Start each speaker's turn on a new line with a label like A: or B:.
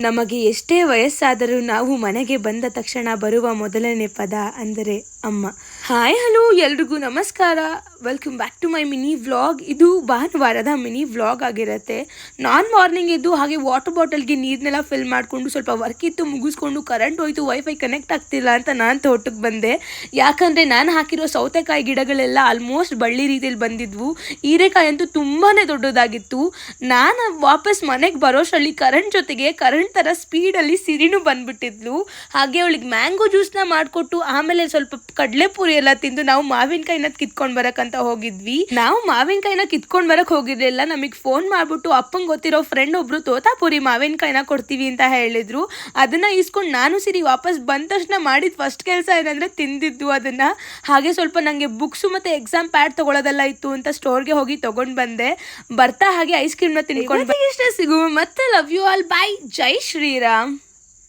A: ನಮಗೆ ಎಷ್ಟೇ ವಯಸ್ಸಾದರೂ ನಾವು ಮನೆಗೆ ಬಂದ ತಕ್ಷಣ ಬರುವ ಮೊದಲನೇ ಪದ ಅಂದರೆ ಅಮ್ಮ. ಹಾಯ್ ಹಲೋ ಎಲ್ರಿಗೂ ನಮಸ್ಕಾರ, welcome back to my mini vlog. ಇದು ಭಾನುವಾರದ ಮಿನಿ ವ್ಲಾಗ್ ಆಗಿರುತ್ತೆ. ನಾನು ಮಾರ್ನಿಂಗ್ ಎದ್ದು ಹಾಗೆ ವಾಟರ್ ಬಾಟಲ್ಗೆ ನೀರನ್ನೆಲ್ಲ ಫಿಲ್ ಮಾಡಿಕೊಂಡು ಸ್ವಲ್ಪ ವರ್ಕ್ ಇತ್ತು ಮುಗಿಸ್ಕೊಂಡು ಕರೆಂಟ್ ಹೋಯ್ತು, ವೈಫೈ ಕನೆಕ್ಟ್ ಆಗ್ತಿಲ್ಲ ಅಂತ ನಾನು ತೋಟಕ್ಕೆ ಬಂದೆ. ಯಾಕಂದರೆ ನಾನು ಹಾಕಿರೋ ಸೌತೆಕಾಯಿ ಗಿಡಗಳೆಲ್ಲ ಆಲ್ಮೋಸ್ಟ್ ಬಳ್ಳಿ ರೀತಿಯಲ್ಲಿ ಬಂದಿದ್ವು. ಹೀರೆಕಾಯಿ ಅಂತೂ ತುಂಬಾ ದೊಡ್ಡದಾಗಿತ್ತು. ನಾನು ವಾಪಸ್ ಮನೆಗೆ ಬರೋಷ್ಟರಲ್ಲಿ ಕರೆಂಟ್ ಜೊತೆಗೆ ಕರೆಂಟ್ ಥರ ಸ್ಪೀಡಲ್ಲಿ ಸಿರಿನೂ ಬಂದ್ಬಿಟ್ಟಿದ್ಲು. ಹಾಗೆ ಅವಳಿಗೆ ಮ್ಯಾಂಗೋ ಜ್ಯೂಸ್ನ ಮಾಡಿಕೊಟ್ಟು ಆಮೇಲೆ ಸ್ವಲ್ಪ ಕಡಲೆಪುರಿ ಎಲ್ಲ ತಿಂದು ನಾವು ಮಾವಿನಕಾಯಿನ ಕಿತ್ಕೊಂಡು ಬರಕ್ಕಂತ ಹೋಗಿದ್ವಿ. ನಾವು ಮಾವಿನಕಾಯಿನ ಕಿತ್ಕೊಂಡು ಬರಕ್ಕೆ ಹೋಗಿರ್ಲಿಲ್ಲ, ನಮಗೆ ಫೋನ್ ಮಾಡಿಬಿಟ್ಟು ಅಪ್ಪಂಗೆ ಗೊತ್ತಿರೋ ಫ್ರೆಂಡ್ ಒಬ್ರು ತೋತಾಪುರಿ ಮಾವಿನಕಾಯಿನ ಕೊಡ್ತೀವಿ ಅಂತ ಹೇಳಿದ್ರು. ಅದನ್ನ ಇಸ್ಕೊಂಡು ನಾನು ಸಿರಿ ವಾಪಸ್ ಬಂದ ತಕ್ಷಣ ಮಾಡಿದ ಫಸ್ಟ್ ಕೆಲಸ ಏನಂದ್ರೆ ತಿಂದಿದ್ದು ಅದನ್ನ. ಹಾಗೆ ಸ್ವಲ್ಪ ನನಗೆ ಬುಕ್ಸು ಮತ್ತೆ ಎಕ್ಸಾಮ್ ಪ್ಯಾಡ್ ತಗೊಳ್ಳೋದೆಲ್ಲ ಇತ್ತು ಅಂತ ಸ್ಟೋರ್ಗೆ ಹೋಗಿ ತಗೊಂಡು ಬಂದೆ. ಬರ್ತಾ ಹಾಗೆ ಐಸ್ ಕ್ರೀಮ್ನ ತಿನ್ಕೊಂಡು ಇಷ್ಟೇ ಸಿಗು. ಮತ್ತೆ love you all, bye, Jai Shriram.